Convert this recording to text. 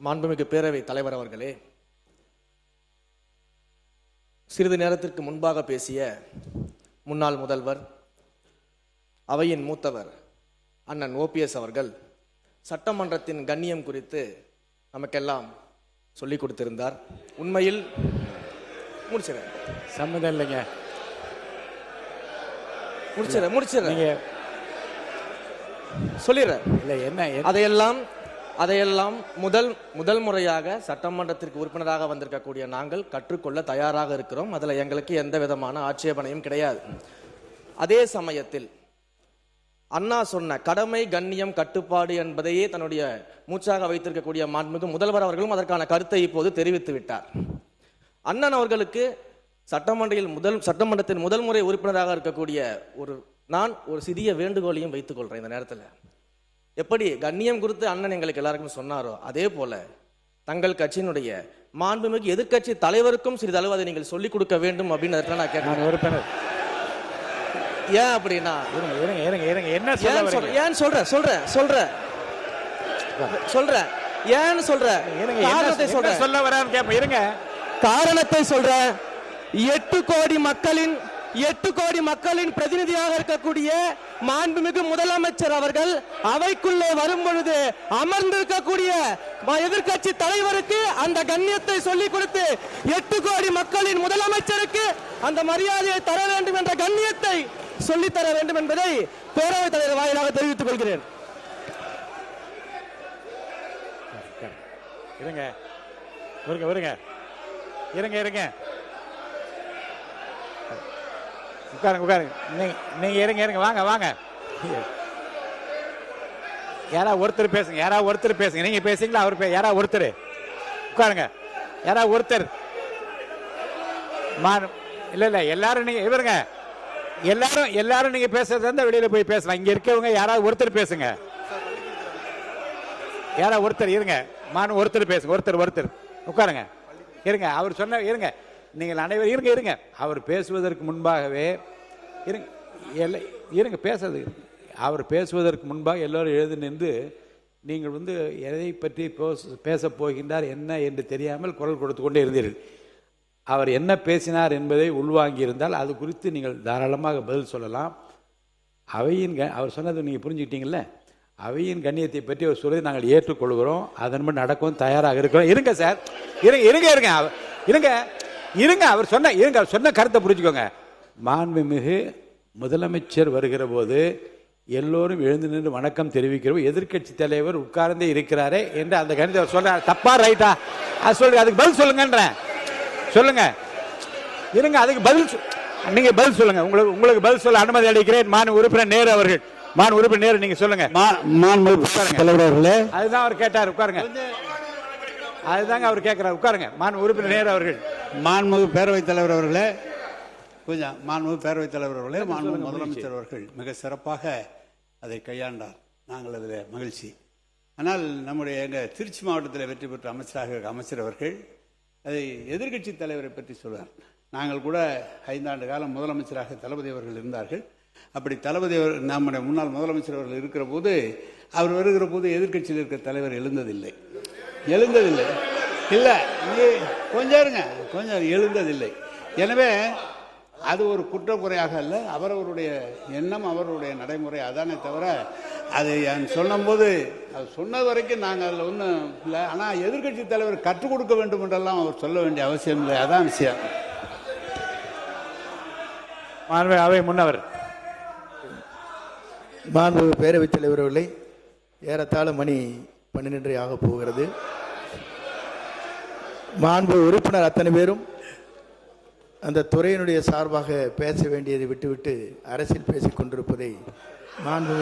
மாண்புமிகு பேரவை தலைவர் அவர்களே, சிறிது நேரத்திற்கு முன்பாக பேசிய முன்னாள் முதல்வர், அவையின் மூத்தவர் அண்ணன் ஓபிஎஸ் அவர்கள் சட்டமன்றத்தின் கண்ணியம் குறித்து நமக்கெல்லாம் சொல்லிக் கொடுத்திருந்தார். உண்மையில் முடிச்சிடறேன், சம்மதம் இல்லைங்க, முடிச்சிடறேன் சொல்லிடுறேன். இல்லை என்ன அதையெல்லாம் முதல் முறையாக சட்டமன்றத்திற்கு உறுப்பினராக வந்திருக்கக்கூடிய நாங்கள் கற்றுக்கொள்ள தயாராக இருக்கிறோம். அதில் எங்களுக்கு எந்த விதமான ஆட்சேபனையும் கிடையாது. அதே சமயத்தில் அண்ணா சொன்ன கடமை, கண்ணியம், கட்டுப்பாடு என்பதையே தன்னுடைய மூச்சாக வைத்திருக்கக்கூடிய மாண்புமிகு முதல்வர் அவர்களும் அதற்கான கருத்தை இப்போது தெரிவித்து விட்டார். அண்ணன் அவர்களுக்கு சட்டமன்றத்தின் முதல் முறை உறுப்பினராக இருக்கக்கூடிய நான் ஒரு சிறிய வேண்டுகோளையும் வைத்துக் கொள்றேன். இந்த நேரத்தில் எப்படி கண்ணியம் குறித்து அண்ணன் எங்களுக்கு எல்லாருக்கும் சொன்னாரோ, அதே போல தங்கள் கட்சியினுடைய மாண்புமிகு எதிர்கட்சி தலைவருக்கும் சிறிதளவு அதை நீங்கள் சொல்லிக் கொடுக்க வேண்டும் அப்படின்னு நான் கேட்கிறேன். உறுப்பினர் ஏன் அப்படின்னா என்ன ஏன் சொல்றேன் ஏன் சொல்ல வரான்னு கேட்பேன். இருங்க, காரணத்தை சொல்றேன். 8 கோடி மக்களின் பிரதிநிதியாக இருக்கக்கூடிய மாண்புமிகு முதலமைச்சர் அவர்கள் அவைக்குள்ளே வரும் பொழுது அமர்ந்திருக்கக்கூடிய எதிர்கட்சி தலைவருக்கு அந்த கண்ணியத்தை சொல்லிக் கொடுத்து 8 கோடி மக்களின் முதலமைச்சருக்கு அந்த மரியாதையை தர வேண்டும் என்ற கண்ணியத்தை சொல்லித்தர வேண்டும் என்பதை பேரவைத் தலைவர் வாயிலாக தெரிவித்துக் கொள்கிறேன். உட்காருங்க. நீங்க இருங்க, வாங்க. யாராவது ஒருத்தர் பேசுங்க. நீங்க பேசுங்களா? அவர் யாராவது ஒருத்தர் உட்காருங்க. யாராவது ஒருத்தர் இல்ல எல்லாரும் நீங்க இவருங்க. எல்லாரும் நீங்க பேசுறதா இருந்தா வெளியில போய் பேசலாம். இங்க இருக்கவங்க யாராவது ஒருத்தர் பேசுங்க. யாராவது ஒருத்தர் இருங்க. ஒருத்தர் பேசுங்க. ஒருத்தர் உட்காருங்க. இருங்க. அவர் சொன்ன இருங்க. நீங்கள் அனைவரும் இருங்க. அவர் பேசுவதற்கு முன்பாகவே இருங்க பேசுறது. அவர் பேசுவதற்கு முன்பாக எல்லோரும் எழுதி நின்று நீங்கள் எதை பற்றி பேசப் போகின்றார் என்ன என்று தெரியாமல் குரல் கொடுத்து கொண்டே இருந்தீர்கள். அவர் என்ன பேசினார் என்பதை உள்வாங்கி இருந்தால் அது குறித்து நீங்கள் தாராளமாக பதில் சொல்லலாம். அவர் சொன்னது நீங்கள் புரிஞ்சுக்கிட்டீங்கல்ல. அவையின் கண்ணியத்தை பற்றி அவர் சொல்லி நாங்கள் ஏற்றுக்கொள்கிறோம். அதன்படி நடக்கவும் தயாராக இருக்கிறோம். இருங்க சார், இருங்க. அவர் சொன்ன கருத்தை புரிஞ்சுக்கோங்க. மாண்புமிகு முதலமைச்சர் வருகிற போது எல்லோரும் எழுந்து நின்று வணக்கம் தெரிவிக்கிறோம். எதிர்கட்சி தலைவர் உட்கார்ந்தே இருக்கிறாரே என்று அந்த கணிதத்தை அவர் சொல்றாரு. தப்பா ரைட்டா? அது சொல்லுங்க. அதுக்கு பதில் சொல்லுங்கன்றேன். சொல்லுங்க. இருங்க, அதுக்கு நீங்க பதில் சொல்லுங்க. உங்களுக்கு பதில் சொல்ல அனுமதி அளிக்கிறேன். மாண்பு உறுப்பினர் நேரு அவர்கள். நீங்க சொல்லுங்க. அதுதான் அவர் கேட்டார். உட்காருங்க. அதுதாங்க அவர் கேட்கிறார். உட்காருங்க. உறுப்பினர் நேரு அவர்கள். மாண்புமிகு பேரவைத் தலைவர் அவர்களே, மாண்புமிகு பேரவைத் தலைவர் அவர்களே, மாண்புமிகு முதலமைச்சர் அவர்கள் மிக சிறப்பாக அதை கையாண்டார். நாங்கள் அதில் மகிழ்ச்சி. ஆனால் எங்கள் திருச்சி மாவட்டத்தில் வெற்றி பெற்ற அமைச்சர் அவர்கள் அதை எதிர்கட்சி தலைவரை பற்றி சொல்வார். நாங்கள் கூட 5 ஆண்டு காலம் முதலமைச்சராக தளபதி அவர்கள் இருந்தார்கள். அப்படி தளபதி நம்முடைய முன்னாள் முதலமைச்சர் அவர்கள் இருக்கிற போது, அவர் வருகிற போது எதிர்கட்சியில் இருக்கிற தலைவர் எழுந்ததில்லை. இல்லை, கொஞ்சம் எழுந்ததில்லை. எனவே அது ஒரு குற்றக்குறையாக அல்ல, அவரவருடைய எண்ணம், அவருடைய நடைமுறை. அதானே தவிர அது சொன்னபோது அது சொன்னது வரைக்கும் நாங்கள் அதில் ஒன்றும் இல்லை. ஆனால் எதிர்கட்சி தலைவர் கற்றுக் கொடுக்க வேண்டும் என்றெல்லாம் அவர் சொல்ல வேண்டிய அவசியம் இல்லை. அதான் விஷயம். அவை முன்னவர் மாண்புமிகு பேரவைத் தலைவர் அவர்களை, ஏறத்தாழ மணி 12 ஆக போகிறது. மாண்பு உறுப்பினர் அத்தனை பேரும் அந்த துறையினுடைய சார்பாக பேச வேண்டியதை விட்டுவிட்டு அரசியல் பேசிக் கொண்டிருப்பதை மாண்பு